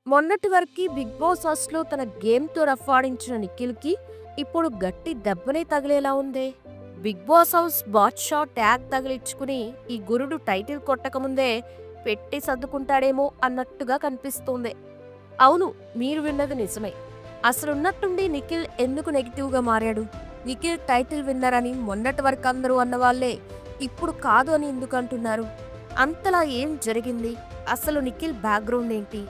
మొన్నటి వరకు big boss హౌస్‌లో తన గేమ్‌తో రఫాడించిన నిఖిల్‌కి ఇప్పుడు గట్టి దెబ్బనే తగిలేలా ఉందే. బిగ్ బాస్ హౌస్ బాద్‌షా ట్యాగ్ తగిలించుకుని ఈ గురుడు టైటిల్ కొట్టకముందే పెట్టి సర్దుకుంటాడేమో అన్నట్టుగా కనిపిస్తోంది. అవును, మీరు విన్నది నిజమే. అసలున్నట్టుండి నిఖిల్ ఎందుకు నెగిటివ్‌గా మారాడు? నిఖిల్ టైటిల్ విన్నర్ అని మొన్నటి వరకు అందరూ అన్నవాళ్లే ఇప్పుడు కాదు అని ఎందుకు అంటున్నారు? అంతలా ఏం జరిగింది? అసలు నిఖిల్ బ్యాక్‌గ్రౌండ్ ఏంటి?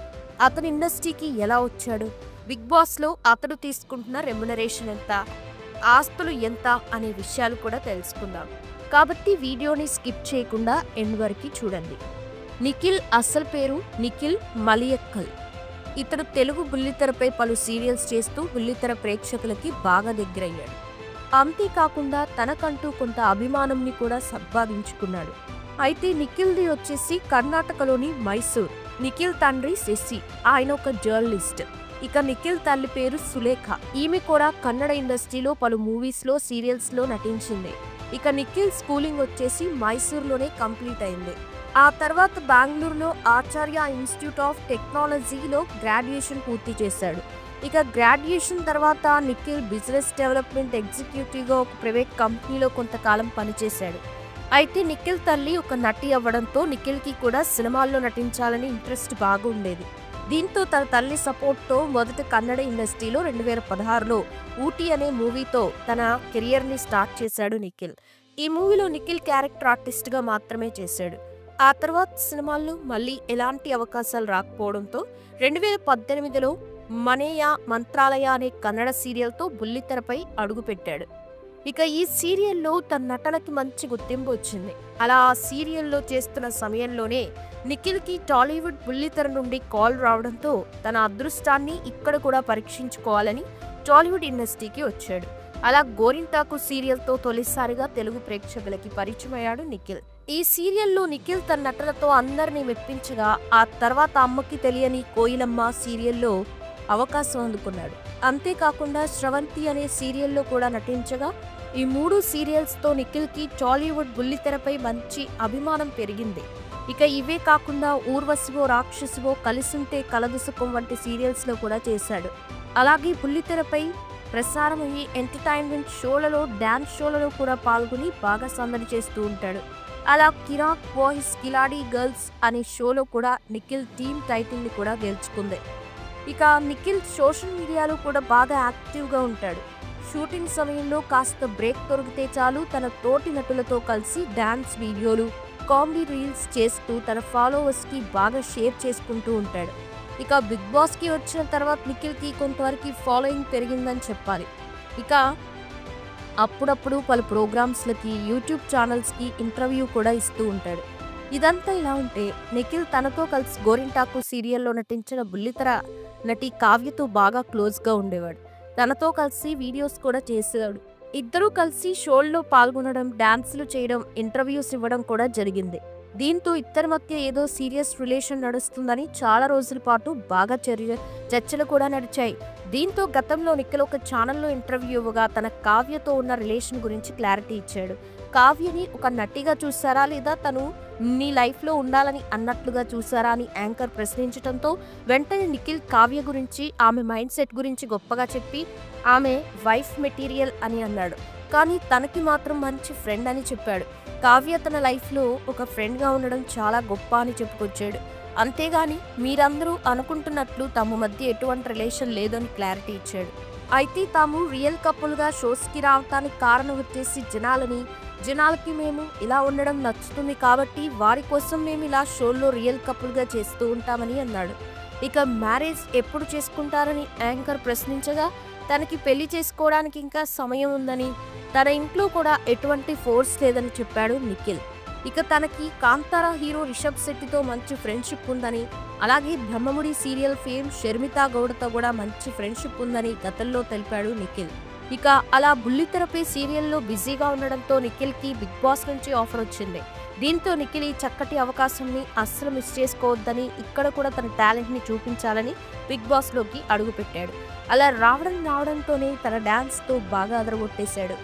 అతను ఇండస్ట్రీకి ఎలా వచ్చాడు? బిగ్ బాస్‌లో అతడు తీసుకుంటున్న రెమ్యునరేషన్ ఎంత? ఆస్తులు ఎంత అనే విషయాలు కూడా తెలుసుకుందాం. కాబట్టి వీడియోని స్కిప్ చేయకుండా ఎండ్ వరకు చూడండి. నిఖిల్ అసలు పేరు నిఖిల్ మలియక్కల్. ఇతడు తెలుగు బుల్లితెరపై పలు సీరియల్స్ చేస్తూ బుల్లితెర ప్రేక్షకులకి బాగా దగ్గరయ్యాడు. అంతేకాకుండా తనకంటూ కొంత అభిమానంని కూడా సంపాదించుకున్నాడు. అయితే నిఖిల్ది వచ్చేసి కర్ణాటకలోని మైసూర్. నిఖిల్ తండ్రి శశి, ఆయన ఒక జర్నలిస్ట్. ఇక నిఖిల్ తల్లి పేరు సులేఖ. ఈమె కూడా కన్నడ ఇండస్ట్రీలో పలు మూవీస్లో సీరియల్స్లో నటించింది. ఇక నిఖిల్ స్కూలింగ్ వచ్చేసి మైసూర్లోనే కంప్లీట్ అయింది. ఆ తర్వాత బెంగళూరులో ఆచార్య ఇన్స్టిట్యూట్ ఆఫ్ టెక్నాలజీలో గ్రాడ్యుయేషన్ పూర్తి చేశాడు. ఇక గ్రాడ్యుయేషన్ తర్వాత నిఖిల్ బిజినెస్ డెవలప్మెంట్ ఎగ్జిక్యూటివ్గా ఒక ప్రైవేట్ కంపెనీలో కొంతకాలం పనిచేశాడు. అయితే నిఖిల్ తల్లి ఒక నటి అవ్వడంతో నిఖిల్కి కూడా సినిమాల్లో నటించాలని ఇంట్రెస్ట్ బాగా ఉండేది. దీంతో తన తల్లి సపోర్ట్తో మొదట కన్నడ ఇండస్ట్రీలో 2016లో ఊటీ అనే మూవీతో తన కెరియర్ని స్టార్ట్ చేశాడు నిఖిల్. ఈ మూవీలో నిఖిల్ క్యారెక్టర్ ఆర్టిస్ట్గా మాత్రమే చేశాడు. ఆ తర్వాత సినిమాల్లో మళ్ళీ ఎలాంటి అవకాశాలు రాకపోవడంతో 2018లో మనేయ మంత్రాలయ అనే కన్నడ సీరియల్తో బుల్లితెరపై అడుగుపెట్టాడు. ఇక ఈ సీరియల్లో తన నటనకి మంచి గుర్తింపు వచ్చింది. అలా ఆ సీరియల్లో చేస్తున్న సమయంలోనే నిఖిల్కి టాలీవుడ్ బుల్లితెర నుండి కాల్ రావడంతో తన అదృష్టాన్ని ఇక్కడ కూడా పరీక్షించుకోవాలని టాలీవుడ్ ఇండస్ట్రీకి వచ్చాడు. అలా గోరింటాకు సీరియల్తో తొలిసారిగా తెలుగు ప్రేక్షకులకి పరిచయమయ్యాడు నిఖిల్. ఈ సీరియల్లో నిఖిల్ తన నటనతో అందరినీ మెప్పించగా ఆ తర్వాత అమ్మకి తెలియని కోయిలమ్మ సీరియల్లో అవకాశం అందుకున్నాడు. అంతేకాకుండా శ్రవంతి అనే సీరియల్లో కూడా నటించగా ఈ 3 సీరియల్స్తో నిఖిల్కి టాలీవుడ్ బుల్లితెరపై మంచి అభిమానం పెరిగింది. ఇక ఇవే కాకుండా ఊర్వశివో రాక్షసివో, కలిసుంటే కలదుసుకం వంటి సీరియల్స్లో కూడా చేశాడు. అలాగే బుల్లితెరపై ప్రసారమయ్యే ఎంటర్టైన్మెంట్ షోలలో, డాన్స్ షోలలో కూడా పాల్గొని బాగా సందడి చేస్తూ ఉంటాడు. అలా కిరాక్ బాయ్స్ కిలాడీ గర్ల్స్ అనే షోలో కూడా నిఖిల్ టీమ్ టైటిల్ని కూడా గెలుచుకుంది. ఇక నిఖిల్ సోషల్ మీడియాలో కూడా బాగా యాక్టివ్గా ఉంటాడు. షూటింగ్ సమయంలో కాస్త బ్రేక్ దొరికితే చాలు తన తోటి నటులతో కలిసి డాన్స్ వీడియోలు, కామెడీ రీల్స్ చేస్తూ తన ఫాలోవర్స్కి బాగా షేర్ చేసుకుంటూ ఉంటాడు. ఇక బిగ్ బాస్కి వచ్చిన తర్వాత నిఖిల్కి కొంతవరకు ఫాలోయింగ్ పెరిగిందని చెప్పాలి. ఇక అప్పుడప్పుడు పలు ప్రోగ్రామ్స్లకి, యూట్యూబ్ ఛానల్స్కి ఇంటర్వ్యూ కూడా ఇస్తూ ఉంటాడు. ఇదంతా ఇలా ఉంటే నిఖిల్ తనతో కలిసి గోరింటాకు సీరియల్లో నటించిన బుల్లితెర నటి కావ్యతో బాగా క్లోజ్గా ఉండేవాడు. తనతో కలిసి వీడియోస్ కూడా చేసేవాడు. ఇద్దరూ కలిసి షోల్లో పాల్గొనడం, డాన్సులు చేయడం, ఇంటర్వ్యూస్ ఇవ్వడం కూడా జరిగింది. దీంతో ఇద్దరి మధ్య ఏదో సీరియస్ రిలేషన్ నడుస్తుందని చాలా రోజుల పాటు బాగా చర్చలు కూడా నడిచాయి. దీంతో గతంలో నిఖిల్ ఒక ఛానల్లో ఇంటర్వ్యూ ఇవ్వగా తన కావ్యతో ఉన్న రిలేషన్ గురించి క్లారిటీ ఇచ్చాడు. కావ్యని ఒక నటిగా చూసారా లేదా తను నీ లైఫ్లో ఉండాలని అన్నట్లుగా చూసారా అని యాంకర్ ప్రశ్నించడంతో వెంటనే నిఖిల్ కావ్య గురించి, ఆమె మైండ్ సెట్ గురించి గొప్పగా చెప్పి ఆమె వైఫ్ మెటీరియల్ అని అన్నాడు. కానీ తనకి మాత్రం మంచి ఫ్రెండ్ అని చెప్పాడు. కావ్య తన లైఫ్లో ఒక ఫ్రెండ్గా ఉండడం చాలా గొప్ప అని చెప్పుకొచ్చాడు. అంతేగాని మీరందరూ అనుకుంటున్నట్లు తమ మధ్య ఎటువంటి రిలేషన్ లేదని క్లారిటీ ఇచ్చాడు. అయితే తాము రియల్ కపుల్గా షోస్కి రావటానికి కారణం వచ్చేసి జనాలకి మేము ఇలా ఉండడం నచ్చుతుంది కాబట్టి వారి కోసం మేము ఇలా షోల్లో రియల్ కపుల్గా చేస్తూ ఉంటామని అన్నాడు. ఇక మ్యారేజ్ ఎప్పుడు చేసుకుంటారని యాంకర్ ప్రశ్నించగా తనకి పెళ్లి చేసుకోవడానికి ఇంకా సమయం ఉందని, తన ఇంట్లో కూడా ఎటువంటి ఫోర్స్ లేదని చెప్పాడు నిఖిల్. ఇక తనకి కాంతారా హీరో రిషబ్ శెట్టితో మంచి ఫ్రెండ్షిప్ ఉందని, అలాగే బ్రహ్మముడి సీరియల్ ఫేమ్ షర్మితా గౌడతో కూడా మంచి ఫ్రెండ్షిప్ ఉందని గతంలో తెలిపాడు నిఖిల్. ఇక అలా బుల్లితెరపై సీరియల్లో బిజీగా ఉండడంతో నిఖిల్కి బిగ్ బాస్ నుంచి ఆఫర్ వచ్చింది. దీంతో నిఖిల్ ఈ చక్కటి అవకాశాన్ని అస్సలు మిస్ చేసుకోవద్దని, ఇక్కడ కూడా తన టాలెంట్ని చూపించాలని బిగ్ బాస్లోకి అడుగుపెట్టాడు. అలా రావడంతోనే తన డాన్స్తో బాగా అదరగొట్టేశాడు.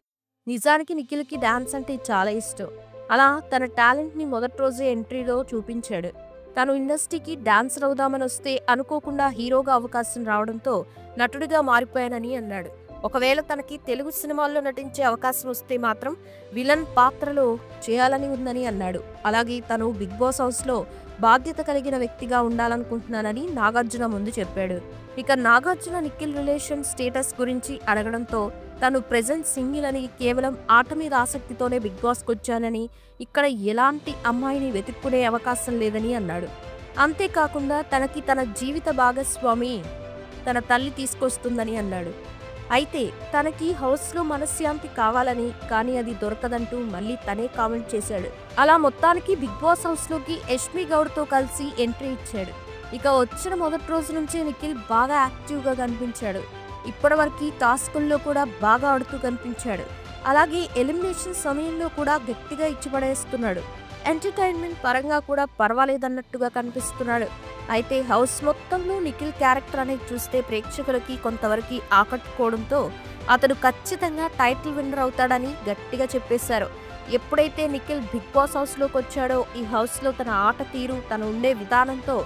నిజానికి నిఖిల్కి డాన్స్ అంటే చాలా ఇష్టం. అలా తన టాలెంట్ని మొదటి రోజే ఎంట్రీలో చూపించాడు. తను ఇండస్ట్రీకి డాన్సర్ అవుదామని వస్తే అనుకోకుండా హీరోగా అవకాశం రావడంతో నటుడిగా మారిపోయానని అన్నాడు. ఒకవేళ తనకి తెలుగు సినిమాల్లో నటించే అవకాశం వస్తే మాత్రం విలన్ పాత్రలో చేయాలని ఉందని అన్నాడు. అలాగే తను బిగ్ బాస్ హౌస్లో బాధ్యత కలిగిన వ్యక్తిగా ఉండాలనుకుంటున్నానని నాగార్జున ముందు చెప్పాడు. ఇక నాగార్జున నిఖిల్ రిలేషన్ స్టేటస్ గురించి అడగడంతో తను ప్రెజెంట్ సింగిల్ అని, కేవలం ఆట మీద ఆసక్తితోనే బిగ్ బాస్కి వచ్చానని, ఇక్కడ ఎలాంటి అమ్మాయిని వెతుక్కునే అవకాశం లేదని అన్నాడు. అంతేకాకుండా తనకి తన జీవిత భాగస్వామి తన తల్లి తీసుకొస్తుందని అన్నాడు. అయితే తనకి హౌస్లో మనశ్శాంతి కావాలని, కానీ అది దొరకదంటూ మళ్ళీ తనే కామెంట్ చేశాడు. అలా మొత్తానికి బిగ్ బాస్ హౌస్లోకి యష్మి గౌడ్తో కలిసి ఎంట్రీ ఇచ్చాడు. ఇక వచ్చిన మొదటి రోజు నుంచే నిఖిల్ బాగా యాక్టివ్గా కనిపించాడు. ఇప్పటివరకు టాస్కుల్లో కూడా బాగా ఆడుతూ కనిపించాడు. అలాగే ఎలిమినేషన్ సమయంలో కూడా గట్టిగా ఇచ్చిపడేస్తున్నాడు. ఎంటర్టైన్మెంట్ పరంగా కూడా పర్వాలేదన్నట్టుగా కనిపిస్తున్నాడు. అయితే హౌస్ మొత్తంలో నిఖిల్ క్యారెక్టర్ అనేది చూస్తే ప్రేక్షకులకి కొంతవరకు ఆకట్టుకోవడంతో అతడు ఖచ్చితంగా టైటిల్ విన్నర్ అవుతాడని గట్టిగా చెప్పేశారు. ఎప్పుడైతే నిఖిల్ బిగ్ బాస్ హౌస్లోకి వచ్చాడో ఈ హౌస్లో తన ఆట తీరు, తను ఉండే విధానంతో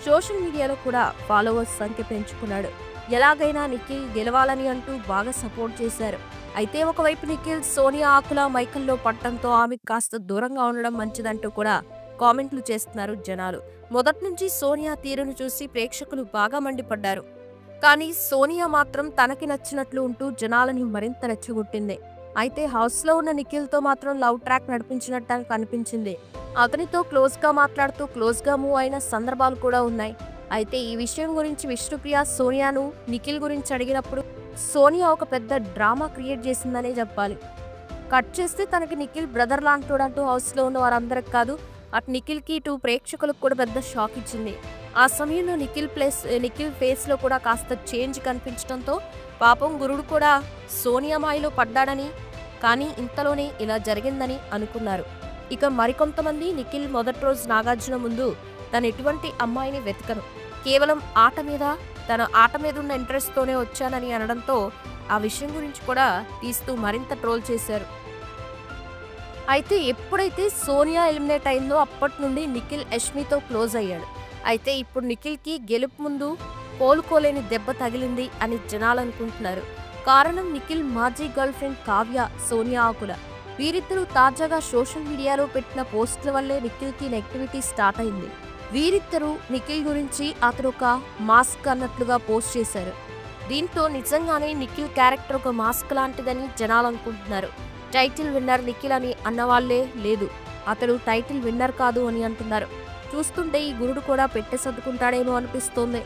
సోషల్ మీడియాలో కూడా ఫాలోవర్స్ సంఖ్య పెంచుకున్నాడు. ఎలాగైనా నిఖిల్ గెలవాలని అంటూ బాగా సపోర్ట్ చేశారు. అయితే ఒకవైపు నిఖిల్ సోనియా ఆకుల మైకల్లో పట్టడంతో ఆమెకు కాస్త దూరంగా ఉండడం మంచిదంటూ కూడా కామెంట్లు చేస్తున్నారు జనాలు. మొదటి నుంచి సోనియా తీరును చూసి ప్రేక్షకులు బాగా మండిపడ్డారు. కానీ సోనియా మాత్రం తనకి నచ్చినట్లు ఉంటూ జనాలని మరింత రెచ్చగొట్టింది. అయితే హౌస్లో ఉన్న నిఖిల్తో మాత్రం లవ్ ట్రాక్ నడిపించినట్టు కనిపించింది. అతనితో క్లోజ్గా మాట్లాడుతూ క్లోజ్గా మూవ్ అయిన సందర్భాలు కూడా ఉన్నాయి. అయితే ఈ విషయం గురించి విష్ణుప్రియ సోనియాను నిఖిల్ గురించి అడిగినప్పుడు సోనియా ఒక పెద్ద డ్రామా క్రియేట్ చేసిందనే చెప్పాలి. కట్ చేస్తే తనకి నిఖిల్ బ్రదర్ లాంటోడంటూ హౌస్లో ఉన్న వారందరికి కాదు, అటు నిఖిల్కి ఇటు ప్రేక్షకులకు కూడా పెద్ద షాక్ ఇచ్చింది. ఆ సమయంలో నిఖిల్ ఫేస్లో కూడా కాస్త చేంజ్ కనిపించడంతో పాపం గురుడు కూడా సోనియా మాయలో పడ్డాడని, కానీ ఇంతలోనే ఇలా జరిగిందని అనుకున్నారు. ఇక మరికొంతమంది నిఖిల్ మొదటి రోజు నాగార్జున ముందు తను ఎటువంటి అమ్మాయిని వెతకను, కేవలం తన ఆట మీద ఉన్న ఇంట్రెస్ట్తోనే వచ్చానని అనడంతో ఆ విషయం గురించి కూడా తీస్తూ మరింత ట్రోల్ చేశారు. అయితే ఎప్పుడైతే సోనియా ఎలిమినేట్ అయిందో అప్పటి నుండి నిఖిల్ యష్మితో క్లోజ్ అయ్యాడు. అయితే ఇప్పుడు నిఖిల్కి గెలుపు ముందు కోలుకోలేని దెబ్బ తగిలింది అని జనాలు అనుకుంటున్నారు. కారణం నిఖిల్ మాజీ గర్ల్ ఫ్రెండ్ కావ్య, సోనియా ఆకుల. వీరిద్దరూ తాజాగా సోషల్ మీడియాలో పెట్టిన పోస్టుల వల్లే నిఖిల్కి నెగిటివిటీ స్టార్ట్ అయింది. వీరిద్దరూ నిఖిల్ గురించి అతను ఒక మాస్క్ అన్నట్లుగా పోస్ట్ చేశారు. దీంతో నిజంగానే నిఖిల్ క్యారెక్టర్ ఒక మాస్క్ లాంటిదని జనాలు అనుకుంటున్నారు. టైటిల్ విన్నర్ నిఖిల్ అని అన్నవాళ్లే లేదు, అతడు టైటిల్ విన్నర్ కాదు అని అంటున్నారు. చూస్తుంటే ఈ గురుడు కూడా పెట్టె సర్దుకుంటాడేమో అనిపిస్తోంది.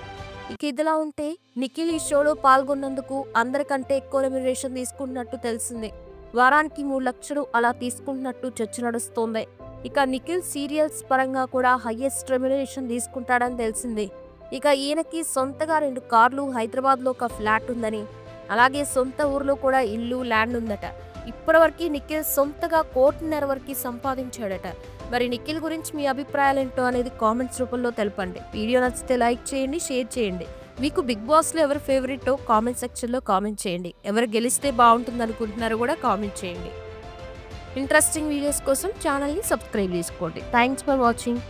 ఇక ఇదిలా ఉంటే నిఖిల్ ఈ షోలో పాల్గొన్నందుకు అందరికంటే ఎక్కువ రెమ్యునరేషన్ తీసుకుంటున్నట్టు తెలిసింది. వారానికి 3 లక్షలు అలా తీసుకుంటున్నట్టు చర్చ నడుస్తోంది. ఇక నిఖిల్ సీరియల్స్ పరంగా కూడా హైయెస్ట్ రెమ్యునరేషన్ తీసుకుంటాడని తెలిసింది. ఇక ఈయనకి సొంతగా 2 కార్లు, హైదరాబాద్లో ఒక ఫ్లాట్ ఉందని, అలాగే సొంత ఊర్లో కూడా ఇల్లు, ల్యాండ్ ఉందట. ఇప్పటివరకు నిఖిల్ సొంతగా 1.5 కోటి వరకు సంపాదించాడట. మరి నిఖిల్ గురించి మీ అభిప్రాయాలు ఏంటో అనేది కామెంట్స్ రూపంలో తెలపండి. వీడియో నచ్చితే లైక్ చేయండి, షేర్ చేయండి. మీకు బిగ్ బాస్లో ఎవరు ఫేవరెటో కామెంట్ సెక్షన్లో కామెంట్ చేయండి. ఎవరు గెలిస్తే బాగుంటుంది అనుకుంటున్నారో కూడా కామెంట్ చేయండి. ఇంట్రెస్టింగ్ వీడియోస్ కోసం ఛానల్ని సబ్స్క్రైబ్ చేసుకోండి. Thanks for watching.